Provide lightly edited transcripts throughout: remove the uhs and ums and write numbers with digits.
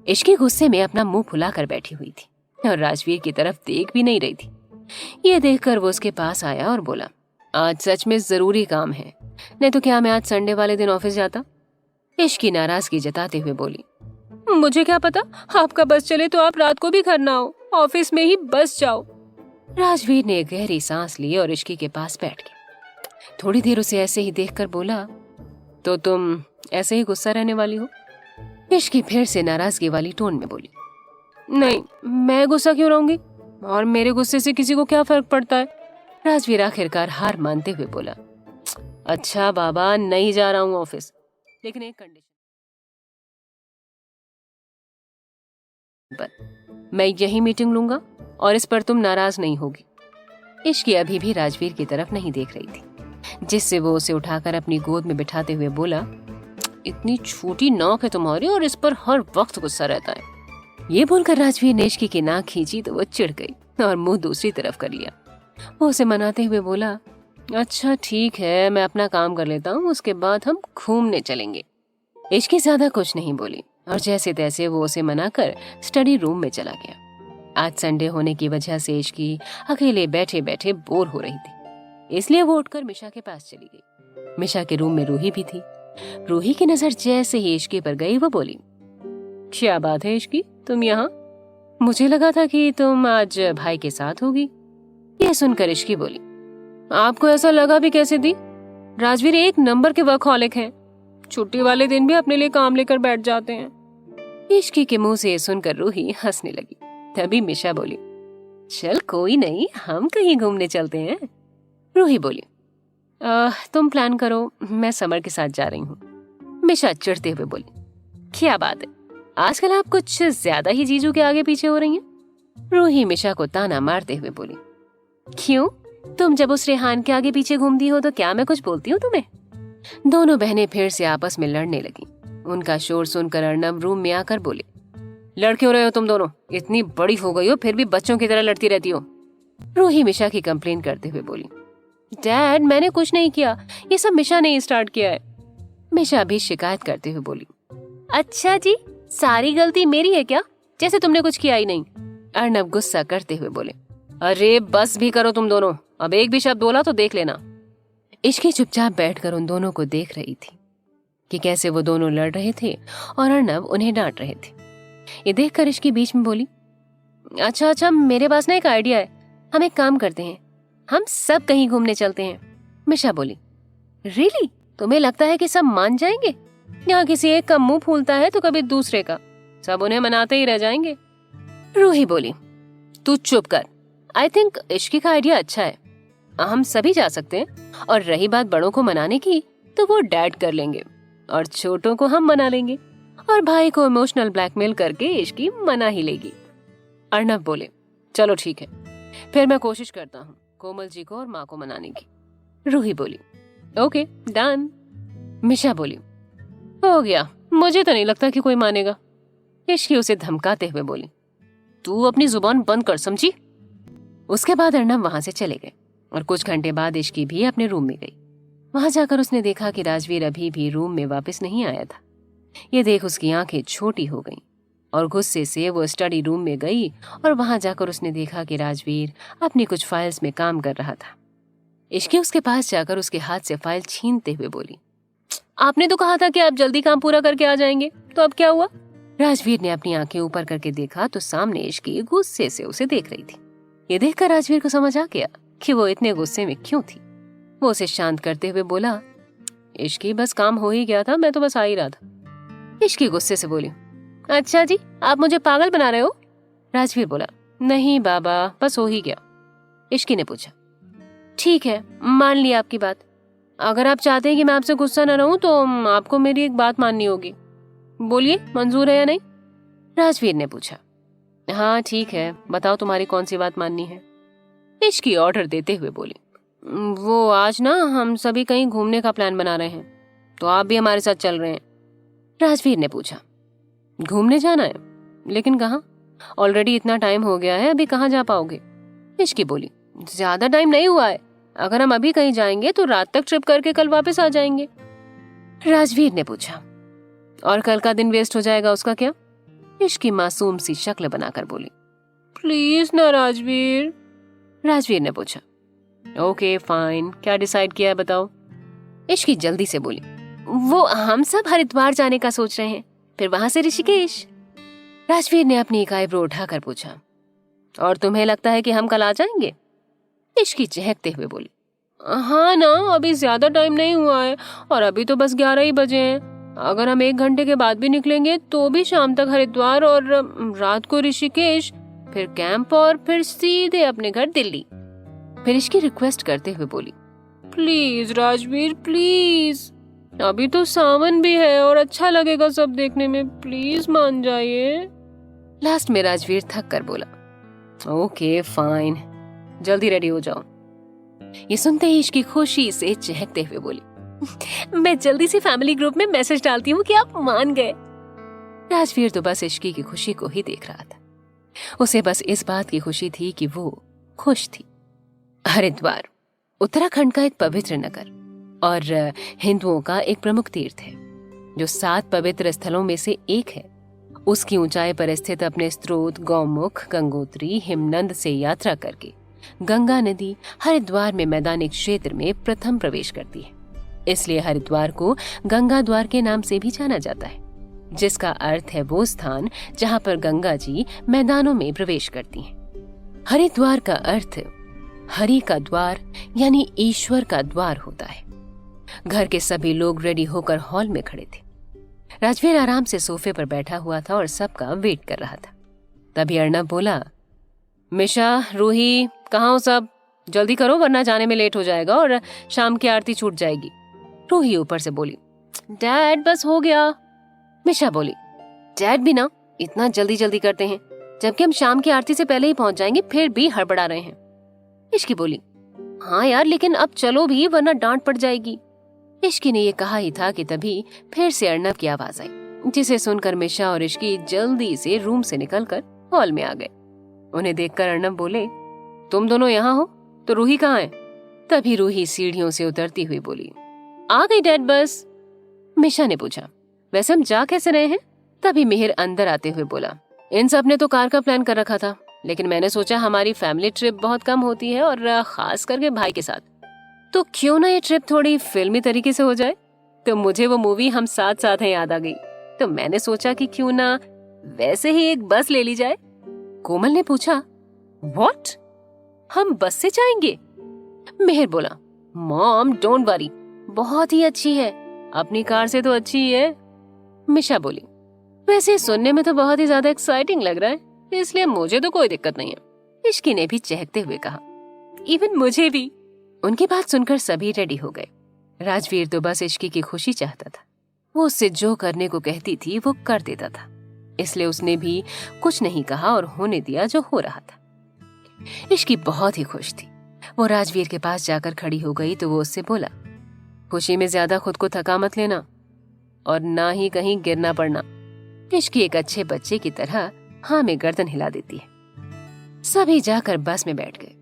इश्की गुस्से में अपना मुंह फुलाकर बैठी हुई थी और राजवीर की तरफ देख भी नहीं रही थी। ये देखकर वो उसके पास आया और बोला, आज सच में जरूरी काम है, नहीं तो क्या मैं आज संडे वाले दिन ऑफिस जाता? इश्की नाराजगी जताते हुए बोली, मुझे क्या पता, आपका बस चले तो आप रात को भी घर ना हो, ऑफिस में ही बस जाओ। राजवीर ने गहरी सांस ली और इश्की के पास बैठ गया। थोड़ी देर उसे ऐसे ही देखकर बोला, तो तुम ऐसे ही गुस्सा रहने वाली हो? इश्की फिर से नाराजगी वाली टोन में बोली, नहीं, मैं गुस्सा क्यों रहूंगी, और मेरे गुस्से से किसी को क्या फर्क पड़ता है? राजवीर आखिरकार हार मानते हुए बोला, अच्छा बाबा, नहीं जा रहा हूं ऑफिस, लेकिन एक कंडीशन पर। मैं यही मीटिंग लूंगा और इस पर तुम नाराज नहीं होगी। इश्की अभी भी राजवीर की तरफ नहीं देख रही थी, जिससे वो उसे उठाकर अपनी गोद में बिठाते हुए बोला, इतनी छोटी नाक है तुम्हारी और इस पर हर वक्त गुस्सा रहता है। ये बोलकर राजवीर ने इश्की की नाक खींची तो वो चिढ़ गई और मुंह दूसरी तरफ कर लिया। वो उसे मनाते हुए बोला, अच्छा ठीक है, मैं अपना काम कर लेता हूँ, उसके बाद हम घूमने चलेंगे। इश्की ज्यादा कुछ नहीं बोली और जैसे तैसे वो उसे मनाकर स्टडी रूम में चला गया। आज संडे होने की वजह से इश्की अकेले बैठे बैठे बोर हो रही थी, इसलिए वो उठकर मिशा के पास चली गई। मिशा के रूम में रूही भी थी। रूही की नजर जैसे ही इश्की पर गई वो बोली, क्या बात है इश्की, तुम यहाँ? मुझे लगा था कि तुम आज भाई के साथ होगी। ये सुनकर इश्की बोली, आपको ऐसा लगा भी कैसे दी? राजवीर एक नंबर के वर्कहॉलिक हैं, छुट्टी वाले दिन भी अपने लिए काम लेकर बैठ जाते हैं। इश्की के मुंह से सुनकर रूही हंसने लगी। तभी मिशा बोली, चल कोई नहीं, हम कहीं घूमने चलते हैं। रूही बोली, तुम प्लान करो, मैं समर के साथ जा रही हूँ। मिशा चिढ़ते हुए बोली, क्या बात है, आजकल आप कुछ ज्यादा ही जीजू के आगे पीछे हो रही हैं। रूही मिशा को ताना मारते हुए बोली, क्यों, तुम जब उस रेहान के आगे पीछे घूमती हो तो क्या मैं कुछ बोलती हूँ तुम्हें? दोनों बहनें फिर से आपस में लड़ने लगी। उनका शोर सुनकर अर्नब रूम में आकर बोले, लड़ क्यों रहे हो तुम दोनों? इतनी बड़ी हो गई हो फिर भी बच्चों की तरह लड़ती रहती हो। रूही मिशा की कंप्लेन करते हुए बोली, डैड मैंने कुछ नहीं किया, ये सब मिशा ने स्टार्ट किया है। मिशा भी शिकायत करते हुए बोली, अच्छा जी, सारी गलती मेरी है क्या, जैसे तुमने कुछ किया ही नहीं। अर्नब गुस्सा करते हुए बोले, अरे बस भी करो तुम दोनों, अब एक भी शब्द बोला तो देख लेना। इश्की चुपचाप बैठकर उन दोनों को देख रही थी कि कैसे वो दोनों लड़ रहे थे और अर्नब उन्हें डांट रहे थे। ये देखकर इश्की बीच में बोली, अच्छा, मेरे पास ना एक आइडिया है, हम एक काम करते हैं, हम सब कहीं घूमने चलते हैं। मिशा बोली, रियली? तुम्हें लगता है कि सब मान जाएंगे? यहाँ किसी एक का मुंह फूलता है तो कभी दूसरे का, सब उन्हें मनाते ही रह जाएंगे। रूही बोली, तू चुप कर, आई थिंक इश्की का आइडिया अच्छा है, हम सभी जा सकते हैं, और रही बात बड़ों को मनाने की तो वो डैड कर लेंगे और छोटों को हम मना लेंगे, और भाई को इमोशनल ब्लैकमेल करके इश्की मना ही लेगी। अर्नब बोले, चलो ठीक है, फिर मैं कोशिश करता हूँ कोमल जी को और माँ को मनाने की। रूही बोली, ओके डन। मिशा बोली, हो गया, मुझे तो नहीं लगता कि कोई मानेगा। इश्की उसे धमकाते हुए बोली, तू अपनी जुबान बंद कर, समझी? उसके बाद अर्नब वहां से चले गए और कुछ घंटे बाद इश्की भी अपने रूम में गई। वहां जाकर उसने देखा कि राजवीर अभी भी रूम में वापस नहीं आया था। ये देख उसकी आंखें छोटी हो गईं और गुस्से से वो स्टडी रूम में गई और वहां जाकर उसने देखा कि राजवीर अपनी कुछ फाइल्स में काम कर रहा था। इश्की उसके पास जाकर उसके हाथ से फाइल छीनते हुए बोली, आपने तो कहा था कि आप जल्दी काम पूरा करके आ जाएंगे, तो अब क्या हुआ? राजवीर ने अपनी आंखें ऊपर करके देखा तो सामने इश्की गुस्से से उसे देख रही थी। ये देखकर राजवीर को समझ आ गया कि वो इतने गुस्से में क्यों थी। वो उसे शांत करते हुए बोला, इश्की बस काम हो ही गया था, मैं तो बस आ ही रहा था। इश्की गुस्से से बोली, अच्छा जी, आप मुझे पागल बना रहे हो? राजवीर बोला, नहीं बाबा, बस हो ही गया। इश्की ने पूछा, ठीक है, मान लिया आपकी बात, अगर आप चाहते हैं कि मैं आपसे गुस्सा न रहूं तो आपको मेरी एक बात माननी होगी, बोलिए मंजूर है या नहीं? राजवीर ने पूछा, हाँ ठीक है, बताओ तुम्हारी कौन सी बात माननी है? इश्की ऑर्डर देते हुए बोली, वो आज ना हम सभी कहीं घूमने का प्लान बना रहे हैं, तो आप भी हमारे साथ चल रहे हैं। राजवीर ने पूछा, घूमने जाना है, लेकिन कहाँ? ऑलरेडी इतना टाइम हो गया है, अभी कहाँ जा पाओगे? इश्की बोली, ज्यादा टाइम नहीं हुआ है, अगर हम अभी कहीं जाएंगे तो रात तक ट्रिप करके कल वापस आ जाएंगे। राजवीर ने पूछा, और कल का दिन वेस्ट हो जाएगा, उसका क्या? इश्क की मासूम सी शक्ल बनाकर बोली, प्लीज ना राजवीर। राजवीर ने पूछा, ओके फाइन, क्या डिसाइड किया है बताओ। इश्क की जल्दी से बोली, वो हम सब हरिद्वार जाने का सोच रहे हैं, फिर वहां से ऋषिकेश। राजवीर ने अपनी एक आईब्रो उठाकर पूछा, और तुम्हें लगता है कि हम कल आ जाएंगे? इश्क की चहकते हुए बोली, हाँ ना, अभी ज्यादा टाइम नहीं हुआ है और अभी तो बस 11 ही बजे हैं। अगर हम 1 घंटे के बाद भी निकलेंगे तो भी शाम तक हरिद्वार और रात को ऋषिकेश, फिर कैंप और फिर सीधे अपने घर दिल्ली। फिर इश्क की रिक्वेस्ट करते हुए बोली, प्लीज राजवीर प्लीज, अभी तो सावन भी है और अच्छा लगेगा सब देखने में, प्लीज मान जाइए। लास्ट में राजवीर थक कर बोला, ओके फाइन, जल्दी रेडी हो जाओ। ये सुनते ही इश्क की खुशी से चहकते हुए बोली, मैं जल्दी से फैमिली ग्रुप में मैसेज डालती हूँ कि आप मान गए। राजवीर तो बस इश्की की खुशी को ही देख रहा था। उसे बस इस बात की खुशी थी कि वो खुश थी। हरिद्वार उत्तराखंड का एक पवित्र नगर और हिंदुओं का एक प्रमुख तीर्थ है, जो 7 पवित्र स्थलों में से एक है। उसकी ऊंचाई पर स्थित अपने स्रोत गौमुख, गंगोत्री, हिमनंद से यात्रा करके गंगा नदी हरिद्वार में मैदानी क्षेत्र में प्रथम प्रवेश करती है। इसलिए हरिद्वार को गंगा द्वार के नाम से भी जाना जाता है, जिसका अर्थ है वो स्थान जहां पर गंगा जी मैदानों में प्रवेश करती हैं। हरिद्वार का अर्थ हरि का द्वार यानी ईश्वर का द्वार होता है। घर के सभी लोग रेडी होकर हॉल में खड़े थे। राजवीर आराम से सोफे पर बैठा हुआ था और सबका वेट कर रहा था। तभी अर्णव बोला, मिशा, रूही, कहाँ हो सब? जल्दी करो वरना जाने में लेट हो जाएगा और शाम की आरती छूट जाएगी। रूही ऊपर से बोली, डैड बस हो गया। मिशा बोली, डैड भी ना इतना जल्दी जल्दी करते हैं, जबकि हम शाम की आरती से पहले ही पहुंच जाएंगे, फिर भी हड़बड़ा रहे हैं। इश्की बोली, हाँ यार, लेकिन अब चलो भी वरना डांट पड़ जाएगी। इश्की ने ये कहा ही था कि तभी फिर से अर्णव की आवाज आई, जिसे सुनकर मिशा और इश्की जल्दी से रूम से निकलकर हॉल में आ गए। उन्हें देखकर अर्णव बोले, तुम दोनों यहाँ हो तो रूही कहाँ है? तभी रूही सीढ़ियों से उतरती हुई बोली, आ गई डैड बस। मिशा ने पूछा, वैसे हम जा कैसे रहे हैं? तभी मिहिर अंदर आते हुए बोला, इन सब ने तो कार का प्लान कर रखा था, लेकिन मैंने सोचा हमारी फैमिली ट्रिप बहुत कम होती है और खास करके भाई के साथ, तो क्यों ना ये ट्रिप थोड़ी फिल्मी तरीके से हो जाए। तो मुझे वो मूवी हम साथ साथ हैं याद आ गई, तो मैंने सोचा कि क्यों ना वैसे ही एक बस ले ली जाए। कोमल ने पूछा, व्हाट, हम बस से जाएंगे? मिहिर बोला, मॉम डोंट वरी, बहुत ही अच्छी है, अपनी कार से तो अच्छी ही है। मिशा बोली, वैसे सुनने में तो बहुत ही ज्यादा एक्साइटिंग लग रहा है, इसलिए मुझे तो कोई दिक्कत नहीं है। इश्की ने भी चहकते हुए कहा, इवन मुझे भी। उनकी बात सुनकर सभी रेडी हो गए। राजवीर तो बस इश्की की खुशी चाहता था, वो उससे जो करने को कहती थी वो कर देता था, इसलिए उसने भी कुछ नहीं कहा और होने दिया जो हो रहा था। इश्की बहुत ही खुश थी। वो राजवीर के पास जाकर खड़ी हो गई तो वो उससे बोला, खुशी में ज्यादा खुद को थका मत लेना और ना ही कहीं गिरना पड़ना। इश्की एक अच्छे बच्चे की तरह हाँ में गर्दन हिला देती है। सभी जाकर बस में बैठ गए।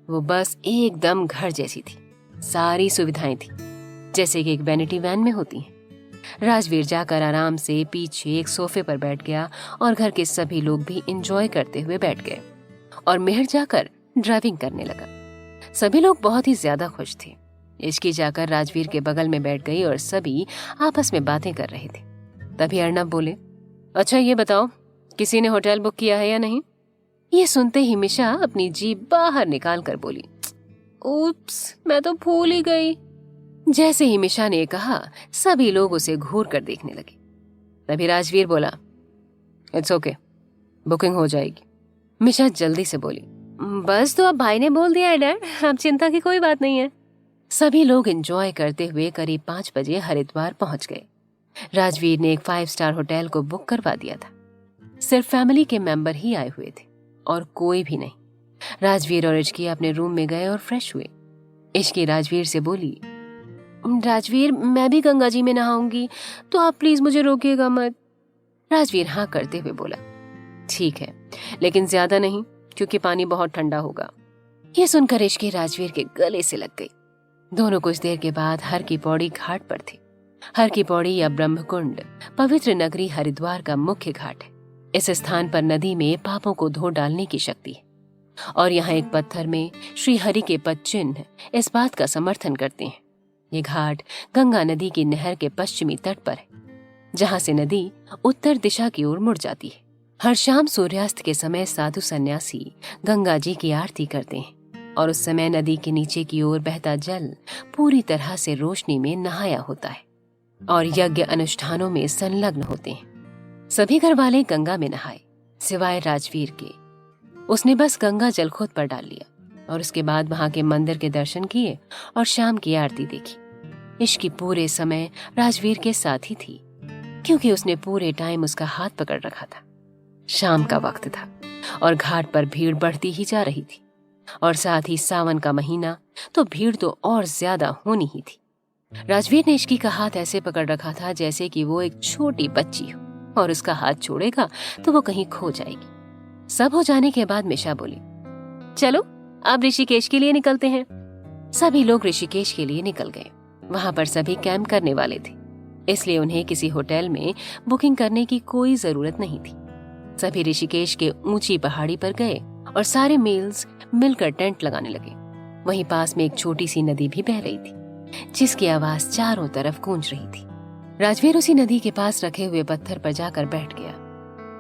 वो बस एकदम घर जैसी थी, सारी सुविधाएं थी जैसे कि एक वैनिटी वैन में होती हैं। राजवीर जाकर आराम से पीछे एक सोफे पर बैठ गया और घर के सभी लोग भी एंजॉय करते हुए बैठ गए और मिहिर जाकर ड्राइविंग करने लगा। सभी लोग बहुत ही ज्यादा खुश थे। इश्की जाकर राजवीर के बगल में बैठ गई और सभी आपस में बातें कर रहे थे। तभी अर्णव बोले, अच्छा ये बताओ किसी ने होटल बुक किया है या नहीं? ये सुनते ही मिशा अपनी जीभ बाहर निकाल कर बोली, उप्स, मैं तो भूल ही गई। जैसे ही मिशा ने कहा सभी लोग उसे घूर कर देखने लगे। तभी राजवीर बोला, इट्स ओके, बुकिंग हो जाएगी। मिशा जल्दी से बोली, बस तो अब भाई ने बोल दिया है डैड, अब चिंता की कोई बात नहीं है। सभी लोग एंजॉय करते हुए करीब 5 बजे हरिद्वार पहुंच गए। राजवीर ने एक 5 स्टार होटल को बुक करवा दिया था। सिर्फ फैमिली के मेंबर ही आए हुए थे और कोई भी नहीं। राजवीर और इश्की अपने रूम में गए और फ्रेश हुए। इश्की राजवीर से बोली, राजवीर मैं भी गंगा जी में नहाऊंगी, तो आप प्लीज मुझे रोकिएगा मत। राजवीर हाँ करते हुए बोला, ठीक है, लेकिन ज्यादा नहीं क्योंकि पानी बहुत ठंडा होगा। ये सुनकर इश्की राजवीर के गले से लग गई। दोनों कुछ देर के बाद हर की पौड़ी घाट पर थे। हर की पौड़ी या ब्रह्मकुंड पवित्र नगरी हरिद्वार का मुख्य घाट है। इस स्थान पर नदी में पापों को धो डालने की शक्ति है और यहाँ एक पत्थर में श्री हरि के पद चिन्ह इस बात का समर्थन करते हैं। ये घाट गंगा नदी की नहर के पश्चिमी तट पर है, जहाँ से नदी उत्तर दिशा की ओर मुड़ जाती है। हर शाम सूर्यास्त के समय साधु सन्यासी गंगा जी की आरती करते हैं और उस समय नदी के नीचे की ओर बहता जल पूरी तरह से रोशनी में नहाया होता है और यज्ञ अनुष्ठानों में संलग्न होते हैं। सभी घर वाले गंगा में नहाए सिवाय राजवीर के। उसने बस गंगा जल खुद पर डाल लिया और उसके बाद वहां के मंदिर के दर्शन किए और शाम की आरती देखी। इश्की पूरे समय राजवीर के साथ ही थी, क्योंकि उसने पूरे टाइम उसका हाथ पकड़ रखा था। शाम का वक्त था और घाट पर भीड़ बढ़ती ही जा रही थी और साथ ही सावन का महीना, तो भीड़ तो और ज्यादा होनी ही थी। राजवीर ने इश्की का हाथ ऐसे पकड़ रखा था जैसे कि वो एक छोटी बच्ची हो और उसका हाथ छोड़ेगा तो वो कहीं खो जाएगी। सब हो जाने के बाद मिशा बोली, चलो अब ऋषिकेश के लिए निकलते हैं। सभी लोग ऋषिकेश के लिए निकल गए। वहां पर सभी कैंप करने वाले थे, इसलिए उन्हें किसी होटल में बुकिंग करने की कोई जरूरत नहीं थी। सभी ऋषिकेश के ऊंची पहाड़ी पर गए और सारे मेल्स मिलकर टेंट लगाने लगे। वहीं पास में एक छोटी सी नदी भी बह रही थी, जिसकी आवाज चारों तरफ गूंज रही थी। राजवीर उसी नदी के पास रखे हुए पत्थर पर जाकर बैठ गया।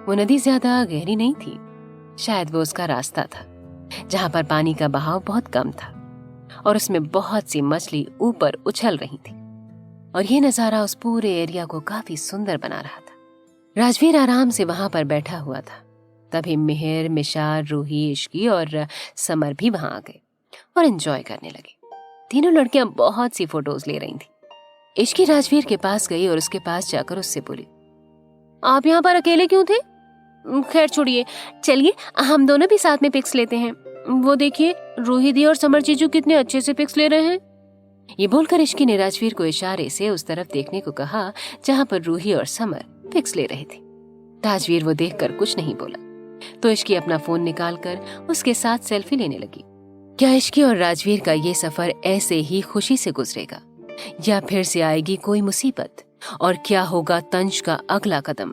वो नदी ज्यादा गहरी नहीं थी, शायद वो उसका रास्ता था, जहां पर पानी का बहाव बहुत कम था और उसमें बहुत सी मछली ऊपर उछल रही थी और ये नजारा उस पूरे एरिया को काफी सुंदर बना रहा था। राजवीर आराम से वहां पर बैठा हुआ था। तभी मिहिर, मिशार, रूही, इश्की और समर भी वहां आ गए और एंजॉय करने लगे। तीनों लड़कियां बहुत सी फोटोज ले रही थी। इश्की राजवीर के पास गई और उसके पास जाकर उससे बोली, आप यहाँ पर अकेले क्यों थे? खैर छोड़िए, चलिए हम दोनों भी साथ में पिक्स लेते हैं। वो देखिए रूही दी और समर जीजू कितने अच्छे से पिक्स ले रहे हैं। ये बोलकर इश्की ने राजवीर को इशारे से उस तरफ देखने को कहा जहां पर रूही और समर पिक्स ले रहे थे। राजवीर वो देखकर कुछ नहीं बोला, तो इश्की अपना फोन निकालकर उसके साथ सेल्फी लेने लगी। क्या इश्की और राजवीर का ये सफर ऐसे ही खुशी से गुजरेगा या फिर से आएगी कोई मुसीबत? और क्या होगा तंज का अगला कदम?